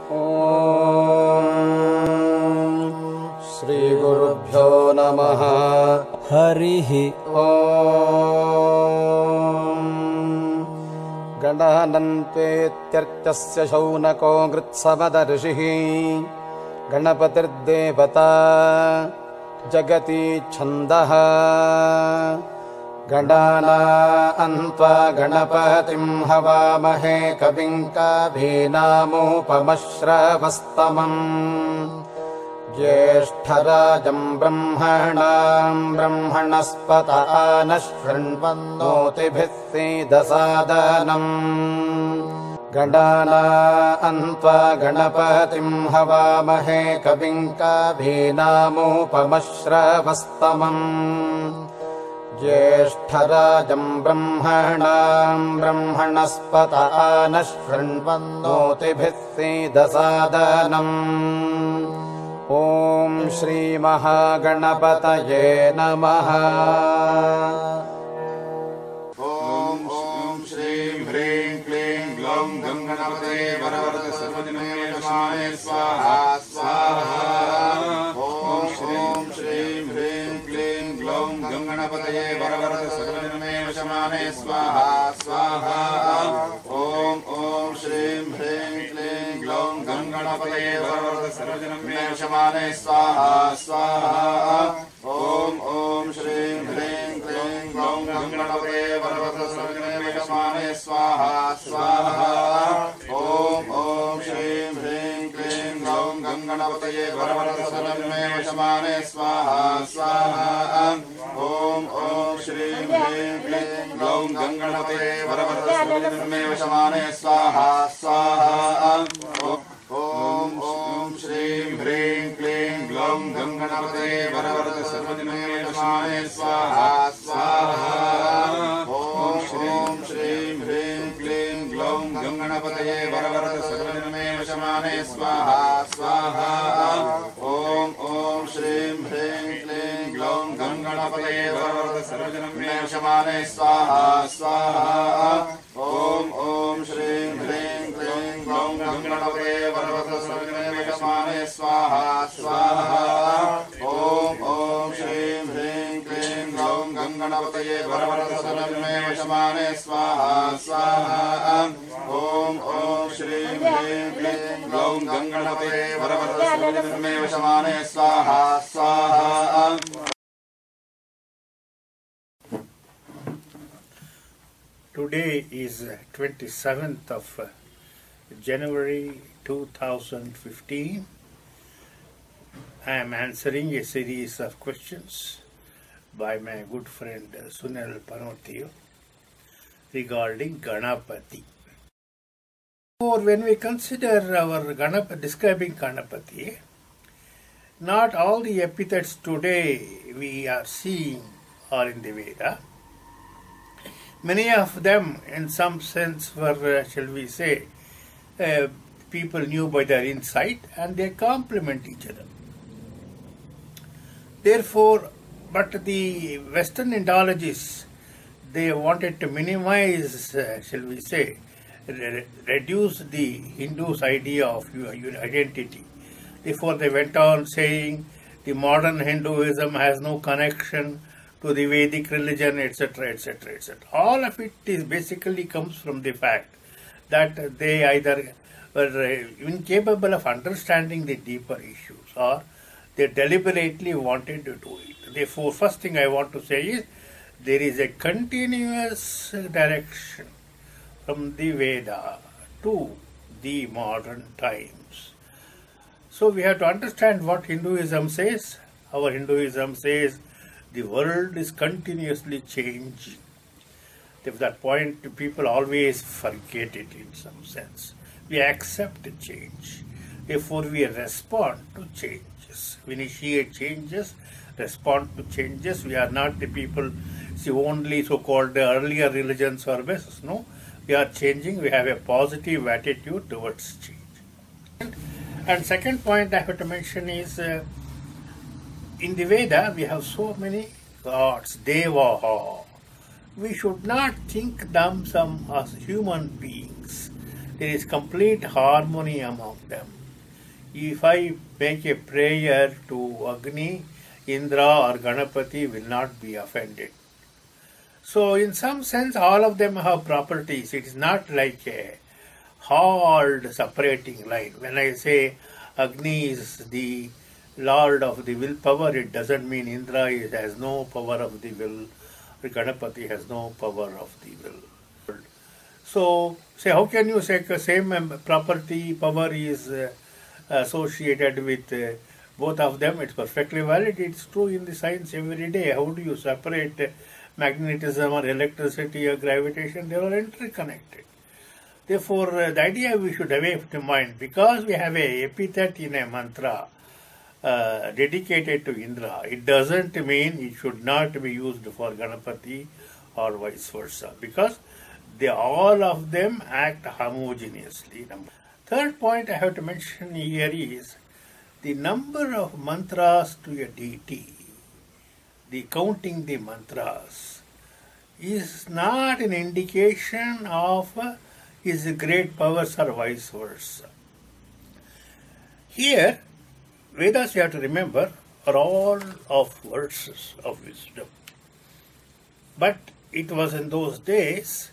Om Shri Gurubhyo Namaha Harihi Om Gananantetyartyasya shaunako ngritsamadarshihi Ganapatir-devata Jagati Chandaha Gananantva Ganapatim Havamahe Kavim Kavinamupamasravastamam Jyeshtarajam Brahmanam Brahmanaspata Anashrinvannotibhis Siddhasadanam Gananantva Ganapatim Havamahe Kavim Kavinamupamasravastamam Jyeshtarajam Brahmanam Brahmanaspata Anashrinvannotibhis Siddhasadanam Om Shri Mahaganapataye Namaha Om Shri Hrim Klim Glom Ganapataye Varavarta Sarvajname Vashmane Swaha Swaha Om Shri Hrim Klim Glom Ganapataye Varavarta Sarvajname Vashmane Swaha Swaha Om Shri Hrim Klim Glom Ganapataye Varavarta Sarvajname Vashmane Swaha Swaha Om Shri Hrim Klim Glom Ganapataye Varavarta Sarvajname Vashmane Swaha Swaha Om Shri Hrim Klim Glom Ganapataye Varavarta Sarvajname Vashmane Swaha Swaha Om Shri Hrim Klim Glom Ganapataye Varavarta Sarvajname Vashmane Swaha Swaha Om Shri Hrim Klim Glom Ganapataye Varavarta Sarvajname Vashmane Swaha Swaha Om Shri Hrim Klim Glom Ganapataye Varavarta Sarvajname Vashmane Swaha Swaha Om Shri Hrim Klim Glom Ganapataye Varavarta Sarvajname Vashmane Swaha Swaha Om Shri Hrim Klim Glom Ganapataye Varavarta Sarvajname Vashmane Swaha Swaha Om Shri Hrim Klim Glom Ganapataye Varavarta Sarvajname Vashmane Swaha Swaha Om Shri Hrim Klim Glom Ganapataye Varavarta Sarvajname Vashmane Swaha Swaha. Today is 27th of January 2015. I am answering a series of questions by my good friend Sunil Panotil regarding Ganapati. Or when we consider our describing Ganapati, not all the epithets today we are seeing are in the Veda. Many of them, in some sense, were, shall we say, people knew by their insight, and they complement each other. Therefore, but the Western Indologists, they wanted to minimize, shall we say, reduce the Hindus' idea of identity. Therefore, they went on saying the modern Hinduism has no connection to the Vedic religion, etc., etc., etc. All of it is basically comes from the fact that they either were incapable of understanding the deeper issues, or they deliberately wanted to do it. Therefore, first thing I want to say is there is a continuous direction from the Veda to the modern times. So we have to understand what Hinduism says. Our Hinduism says the world is continuously changing. At that point, people always forget it in some sense. We accept change. Therefore, we respond to changes. We initiate changes, respond to changes. We are not the people, see, only so-called the earlier religions or basis. No, we are changing. We have a positive attitude towards change. And second point I have to mention is in the Veda we have so many gods, Devaha. We should not think them as human beings. there is complete harmony among them. If I make a prayer to Agni, Indra or Ganapati will not be offended. So in some sense all of them have properties. It is not like a hard separating line. When I say Agni is the Lord of the willpower, it doesn't mean Indra has no power of the will, or Ganapati has no power of the will. So, say, how can you say the same property, power is associated with both of them? It's perfectly valid. It's true in the science every day. How do you separate magnetism or electricity or gravitation? They are all interconnected. Therefore, the idea we should have in mind, because we have a epithet in a mantra dedicated to Indra, it doesn't mean it should not be used for Ganapati or vice versa, because all of them act homogeneously. Third point I have to mention here is the number of mantras to a deity. The counting the mantras is not an indication of his great powers or vice versa. Here, Vedas, you have to remember, are all of verses of wisdom. But it was in those days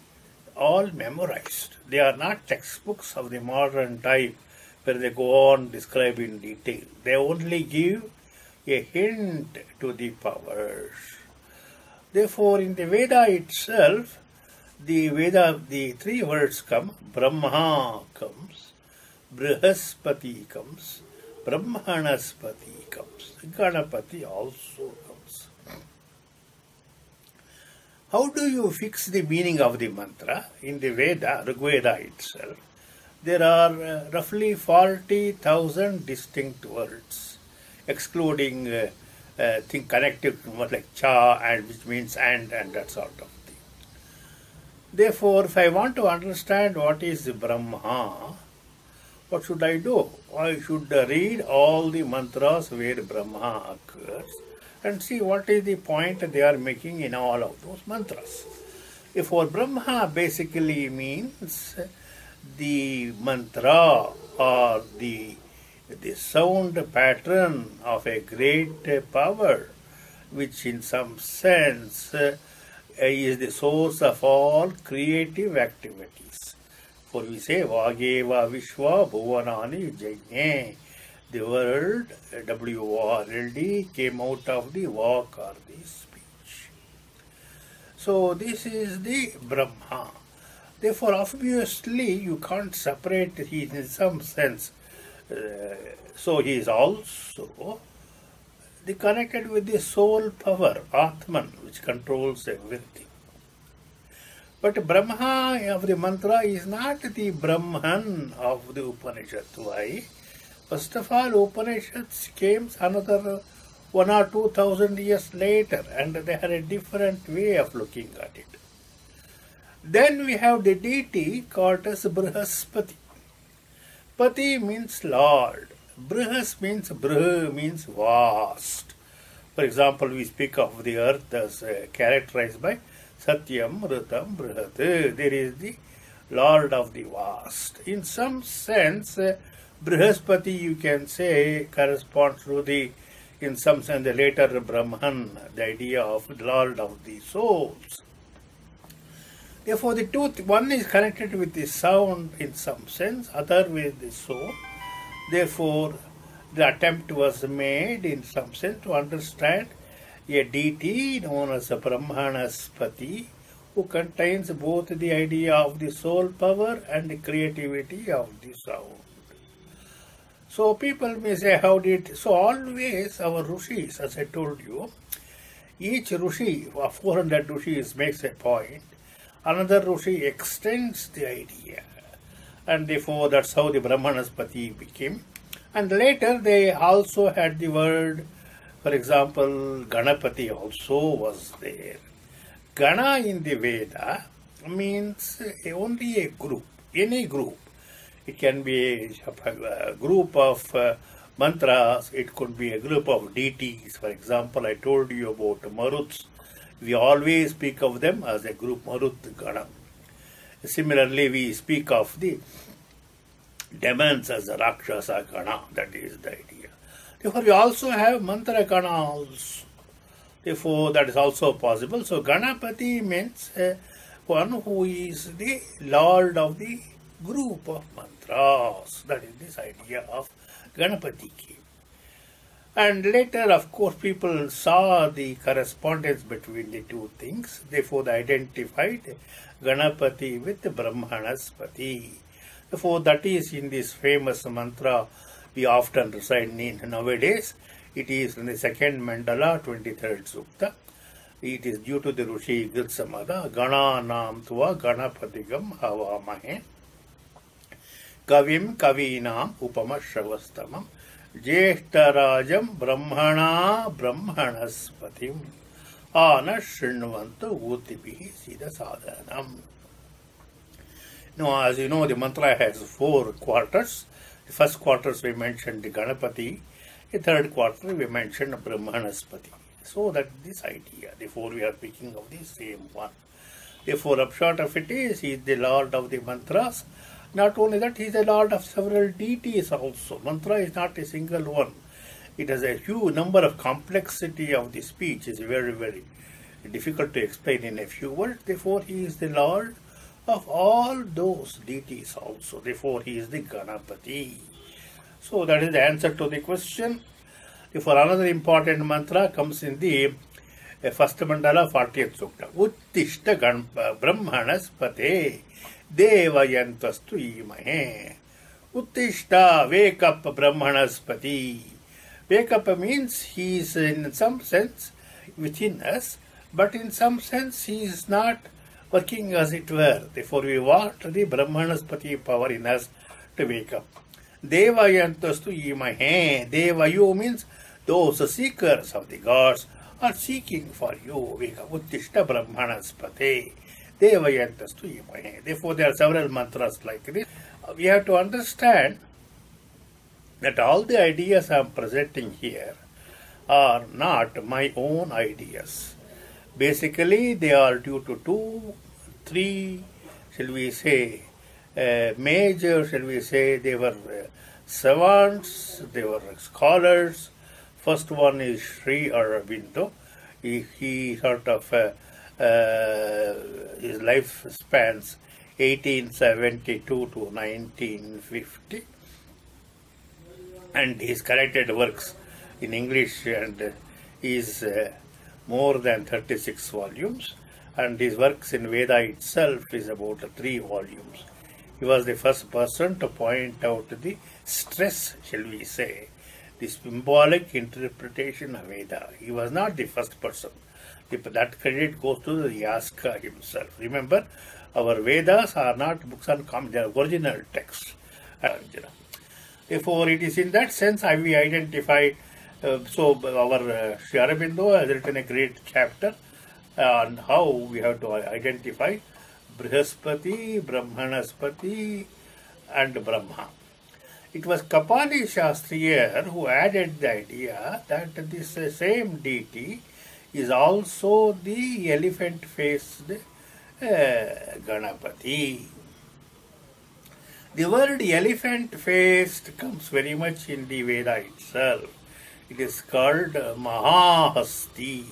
all memorized. They are not textbooks of the modern type where they go on describe in detail. They only give a hint to the powers. Therefore, in the Veda itself, the three words come. Brahma comes, Brihaspati comes, Brahmanaspati comes, Ganapati also comes. How do you fix the meaning of the mantra? In the Veda, Rig Veda itself, there are roughly 40,000 distinct words, excluding thing connected like cha, and which means and that sort of thing. Therefore, if I want to understand what is Brahma, what should I do? I should read all the mantras where Brahma occurs and see what is the point they are making in all of those mantras. Therefore, Brahma basically means the mantra or the sound pattern of a great power, which in some sense is the source of all creative activities. For we say, Vageva Vishwa Bhuvanani Janye. The word W-O-R-L-D came out of the walk or the speech. So this is the Brahma. Therefore, obviously, you can't separate he in some sense. So he is also connected with the soul power, Atman, which controls everything. But Brahma of the mantra is not the Brahman of the Upanishad. Why? First of all, Upanishads came another 1,000 or 2,000 years later, and they had a different way of looking at it. Then we have the deity called as Brihaspati. Pati means Lord. Brihas means vast. For example, we speak of the earth as characterized by Satyam, Ritam, Brihat. There is the Lord of the vast. In some sense, Brihaspati, you can say, corresponds to in some sense, the later Brahman, the idea of Lord of the souls. Therefore, the two, one is connected with the sound in some sense, other with the soul. Therefore, the attempt was made in some sense to understand a deity known as a Brahmanaspati, who contains both the idea of the soul power and the creativity of the sound. So people may say, how did... So always our Rishis, as I told you, each Rishi, 400 Rishis makes a point, another Rishi extends the idea. And therefore that's how the Brahmanaspati became. And later they also had the word, for example, Ganapati also was there. Gana in the Veda means only a group, any group. It can be a group of mantras, it could be a group of deities. For example, I told you about Maruts. We always speak of them as a group, Marut Gana. Similarly, we speak of the demons as the Rakshasa Gana. That is the idea. Therefore, we also have Mantra Gana also. Therefore, that is also possible. So, Ganapati means one who is the Lord of the group of mantras. That is this idea of Ganapati. And later, of course, people saw the correspondence between the two things. Therefore, they identified Ganapati with Brahmanaspati. Therefore, that is in this famous mantra we often recite nowadays. It is in the second mandala, 23rd sukta. It is due to the Rishi Gilsamada, Gana Nam Tva Ganapatigam Havamahe Kavim Kavinam Upama Shavastamam Jeshtarajam Brahmana Brahmanaspatim Ana Srinvanta Utipi Sida Sadhanam. Now, as you know, the mantra has 4 quarters. The first quarters we mentioned the Ganapati. The third quarter we mentioned Brahmanaspati. So that this idea. Therefore, we are speaking of the same one. Therefore, upshot of it is, he is the Lord of the mantras. Not only that, he is the Lord of several deities also. Mantra is not a single one. It has a huge number of complexity of the speech. It's very, very difficult to explain in a few words. Therefore, he is the Lord of all those deities also. Therefore, he is the Ganapati. So, that is the answer to the question. Therefore, another important mantra comes in the first mandala, 40th sukta. Uttishta Brahmanaspate Devayantastu imahe. Uttishta, wake up Brahmanaspati. Wake up means he is in some sense within us, but in some sense he is not working as it were. Therefore, we want the Brahmanaspati power in us to wake up. Devayantastu imahe. Devayu means those seekers of the gods are seeking for you. Wake up. Uttishta Brahmanaspate Devayantastu imahe. Therefore, there are several mantras like this. We have to understand that all the ideas I am presenting here are not my own ideas. Basically, they are due to 3, shall we say, major, shall we say, they were savants, they were scholars. First one is Sri Aurobindo. He sort of, his life spans 1872 to 1950. And his collected works in English and is more than 36 volumes. And his works in Veda itself is about 3 volumes. He was the first person to point out the stress, shall we say, the symbolic interpretation of Veda. He was not the first person. That credit goes to the Yaska himself. Remember, our Vedas are not books on common, they are original texts. Therefore, it is in that sense we identify. So, our Sri Aurobindo has written a great chapter on how we have to identify Brihaspati, Brahmanaspati and Brahma. It was Kapali Shastriya who added the idea that this same deity is also the elephant-faced Ganapati. The word elephant-faced comes very much in the Veda itself. It is called Mahahasti.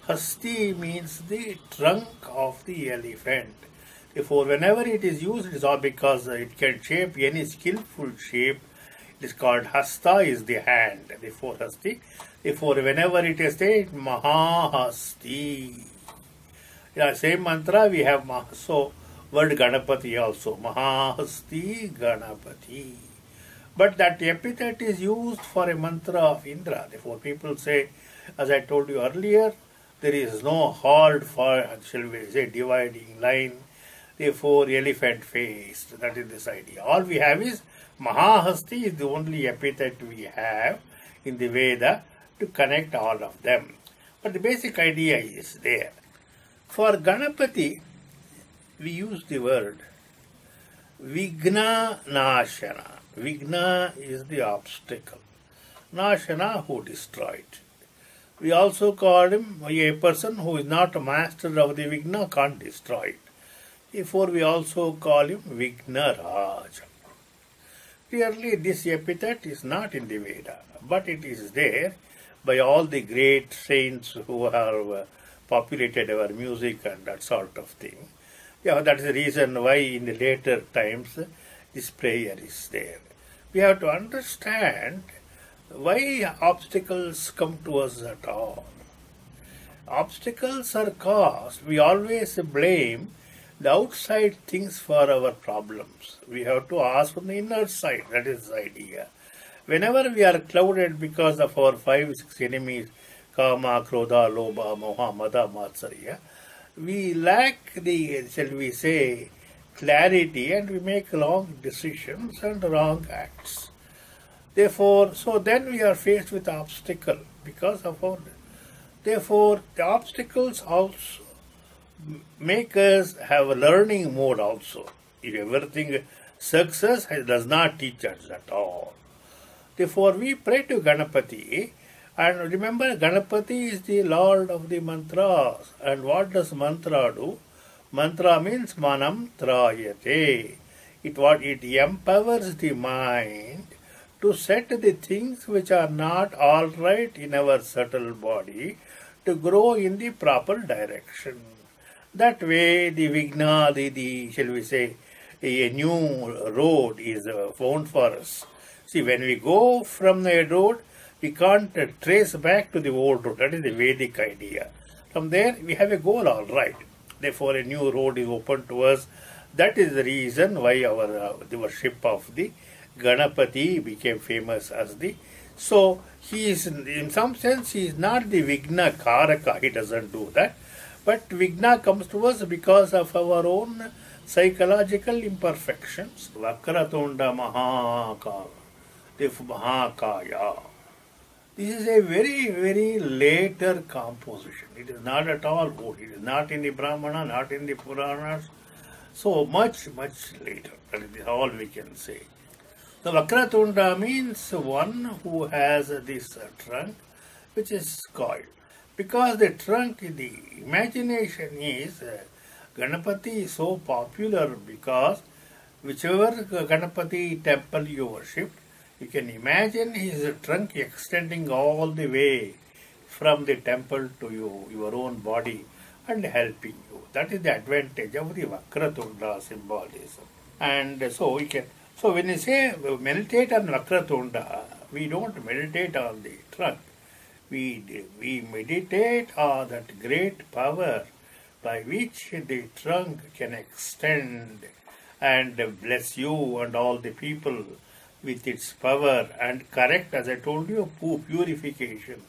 Hasti means the trunk of the elephant. Therefore, whenever it is used, it is all because it can shape any skillful shape. It is called Hasta is the hand. Therefore, Hasti. Therefore, whenever it is said Mahahasti. Same mantra we have so word Ganapati also. Mahahasti Ganapati. But that epithet is used for a mantra of Indra. Therefore, people say, as I told you earlier, there is no hard, shall we say, dividing line. Therefore, elephant-faced. That is this idea. All we have is Mahahasti is the only epithet we have in the Veda to connect all of them. But the basic idea is there. For Ganapati, we use the word Vigna Nashana. Vigna is the obstacle. Nashana, who destroyed. We also call him a person who is not a master of the Vigna, can't destroy it. Therefore, we also call him Vigna Raja. clearly this epithet is not in the Veda, but it is there by all the great saints who have populated our music and that sort of thing. Yeah, that is the reason why in the later times this prayer is there. We have to understand why obstacles come to us at all. Obstacles are caused, we always blame the outside things for our problems. We have to ask from the inner side, that is the idea. Whenever we are clouded because of our 5-6 enemies, Kama, Krodha, Lobha, Moha, Mada, Matsarya, we lack the, shall we say, clarity, and we make wrong decisions and wrong acts. Therefore, so then we are faced with obstacle because of our. Therefore, the obstacles also make us have a learning mode also. If everything success does not teach us at all. Therefore, we pray to Ganapati, and remember, Ganapati is the Lord of the mantras. And what does mantra do? Mantra means manam trayate. It empowers the mind to set the things which are not all right in our subtle body to grow in the proper direction. That way, the vigna, shall we say, a new road is found for us. See, when we go from the road, we can't trace back to the old road. That is the Vedic idea. From there, we have a goal, all right. Therefore, a new road is open to us. That is the reason why the worship of the Ganapati became famous as the. So, he is, in some sense, he is not the Vigna Karaka. He doesn't do that. But Vigna comes to us because of our own psychological imperfections. Vakratunda Mahakaya. Mahakaya. This is a very, very later composition. It is not at all old. It is not in the Brahmana, not in the Puranas. So much, much later. That is all we can say. The Vakratunda means one who has this trunk which is coiled. Because the trunk, the imagination is, Ganapati is so popular because whichever Ganapati temple you worship, you can imagine his trunk extending all the way from the temple to your own body and helping you. That is the advantage of the Vakratunda symbolism. And so we can. So when you say meditate on Vakratunda, we don't meditate on the trunk. We meditate on that great power by which the trunk can extend and bless you and all the people with its power and correct, as I told you, purification.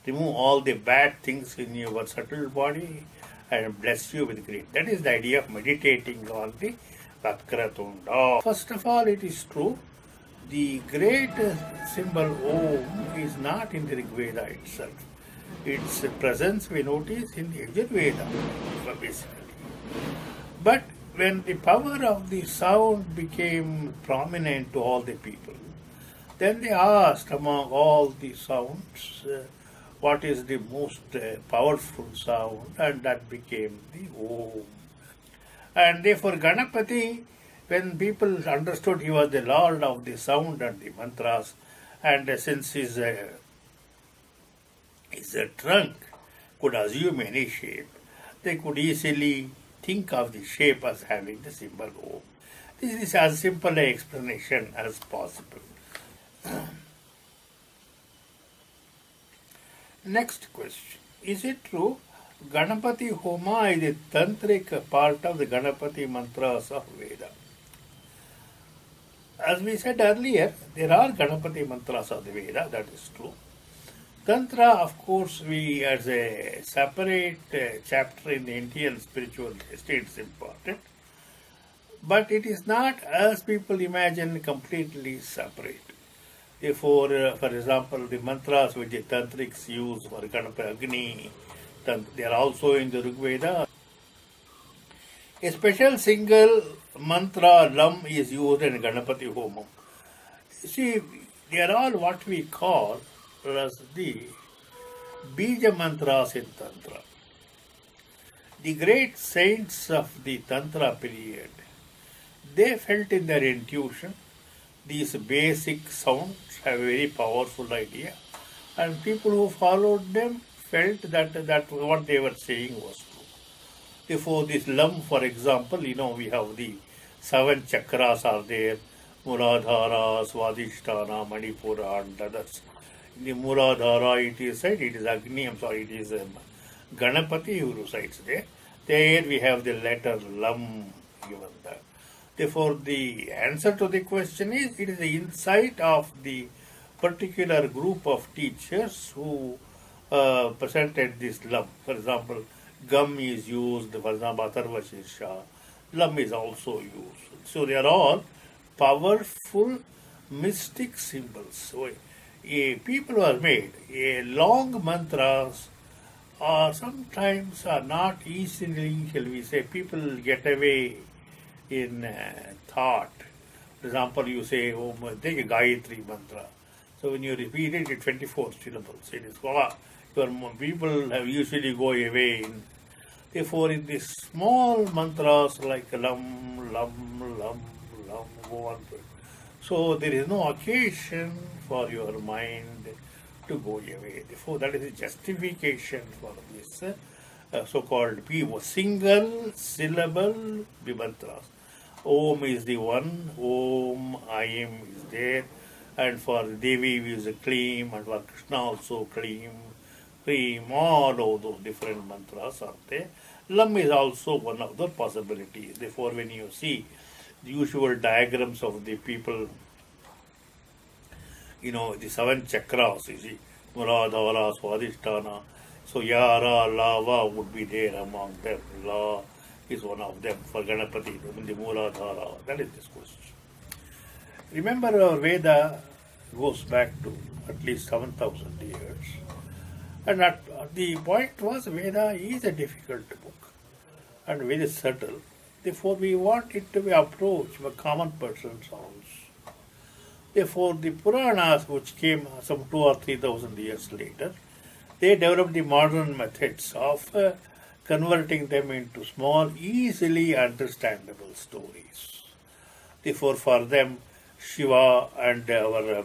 Remove all the bad things in your subtle body and bless you with great. That is the idea of meditating on the Vakratunda. First of all, it is true, the great symbol Om is not in the Rig Veda itself. Its presence we notice in the Veda, basically. But when the power of the sound became prominent to all the people, then they asked among all the sounds, what is the most powerful sound, and that became the Om. And therefore Ganapati, when people understood he was the Lord of the sound and the mantras, and since his trunk could assume any shape, they could easily think of the shape as having the symbol Om. This is as simple an explanation as possible. Next question. Is it true Ganapati Homa is a tantric part of the Ganapati mantras of Veda? As we said earlier, there are Ganapati mantras of the Veda, that is true. Tantra, of course, we as a separate chapter in the Indian spiritual history, it's important. But it is not, as people imagine, completely separate. Therefore, for example, the mantras which the tantrics use for Ganapati Agni, they are also in the Rig Veda. A special single mantra Lam is used in Ganapati Homam. See, they are all what we call as the Bija mantras in Tantra. The great saints of the Tantra period, they felt in their intuition these basic sounds have a very powerful idea, and people who followed them felt that what they were saying was true. Therefore, this lam, for example, we have the 7 chakras are there, Muladhara, Swadhisthana, Manipura, and others. In the Muladhara, it is said, it is Ganapati who resides there. There we have the letter lam given there. Therefore, the answer to the question is, it is the insight of the particular group of teachers who presented this lam. For example, gum is used, for example, Atharva Shirsha. Lam is also used. So they are all powerful mystic symbols. So people are made. Long mantras sometimes are not easily, shall we say, people get away in thought. For example, you say, take a Gayatri mantra. So when you repeat it, it's 24 syllables. It is people have usually go away. Therefore, in these small mantras like lam, lam, lam, lam, go on. So there is no occasion for your mind to go away. Therefore, that is a justification for this so-called single syllable mantras. Om is the one, Om, Aim is there, and for Devi we use a Kleem, and for Krishna also Kleem, Preem, all of those different mantras are there. Lam is also one of the possibilities. Therefore, when you see the usual diagrams of the people, the 7 chakras, you see, Muladhara, Swadhisthana, so Yara, Lava would be there among them. La is one of them for Ganapati, the Muladhara. That is this question. Remember, our Veda goes back to at least 7,000 years. And the point was, Veda is a difficult book and very subtle. Therefore, we want it to be approached by common persons also. Therefore, the Puranas, which came some 2,000 or 3,000 years later, they developed the modern methods of converting them into small, easily understandable stories. Therefore, for them, Shiva and our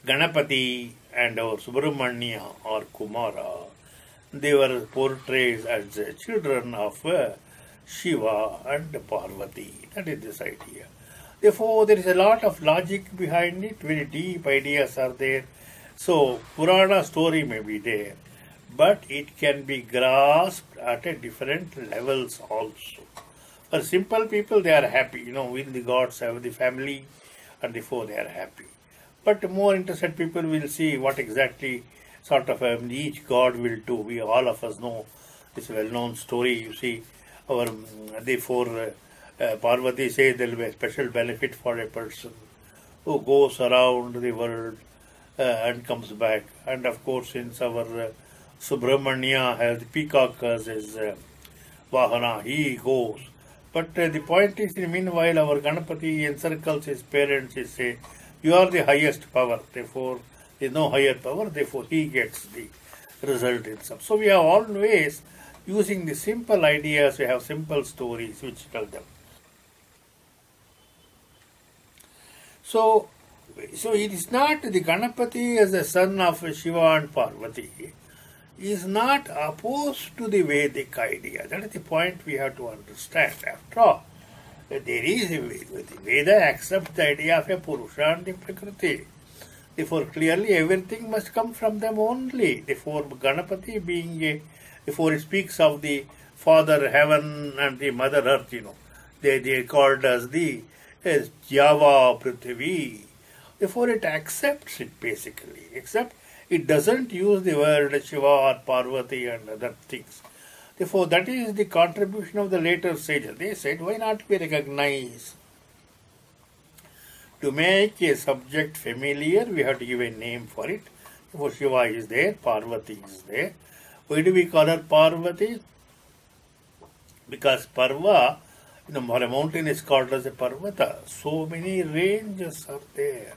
Ganapati and our Subramanya or Kumara, they were portrayed as children of Shiva and Parvati. That is this idea. Therefore, there is a lot of logic behind it, very deep ideas are there. So, Purana story may be there, but it can be grasped at a different levels also. For simple people, they are happy. When the gods have the family, and therefore they are happy. But more interested people will see what exactly sort of each god will do. We all of us know this well-known story. You see, therefore Parvati says there will be a special benefit for a person who goes around the world and comes back. And of course, since our Subramanya has the peacock as his Vahana, he goes. But the point is, meanwhile, our Ganapati encircles his parents. He says, you are the highest power, therefore there is no higher power, therefore he gets the result himself. So we have always, using the simple ideas, we have simple stories which tell them. So it is not the Ganapati as the son of Shiva and Parvati is not opposed to the Vedic idea. That is the point we have to understand. After all, there is a Veda accepts the idea of a Purusha and the Prakriti. Therefore, clearly everything must come from them only. Therefore, Ganapati being therefore it speaks of the Father Heaven and the Mother Earth, They are called as the Java Prithvi. Therefore, it accepts it basically, except it doesn't use the word Shiva or Parvati and other things. Therefore, that is the contribution of the later sages. They said, why not we recognize? To make a subject familiar, we have to give a name for it. Therefore, Shiva is there, Parvati is there. Why do we call her Parvati? Because Parva, a mountain is called as a Parvata. So many ranges are there.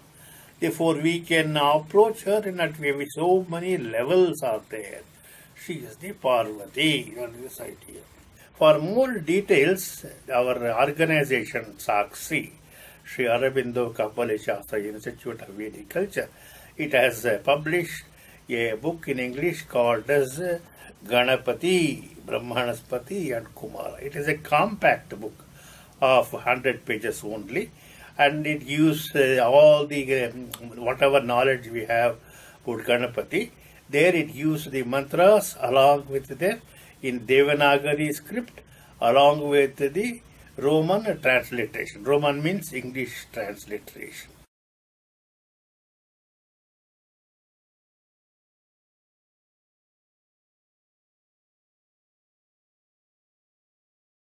Therefore, we can approach her in that way. So many levels are there. She is the Parvati, that is this idea. For more details, our organization, SAKSI, Sri Aurobindo Kapali Shastra Institute of Vedic Culture, it has published a book in English called as Ganapati, Brahmanaspati and Kumara. It is a compact book of 100 pages only, and it uses all the whatever knowledge we have about Ganapati. There it used the mantras along with the in Devanagari script, along with the Roman transliteration. Roman means English transliteration.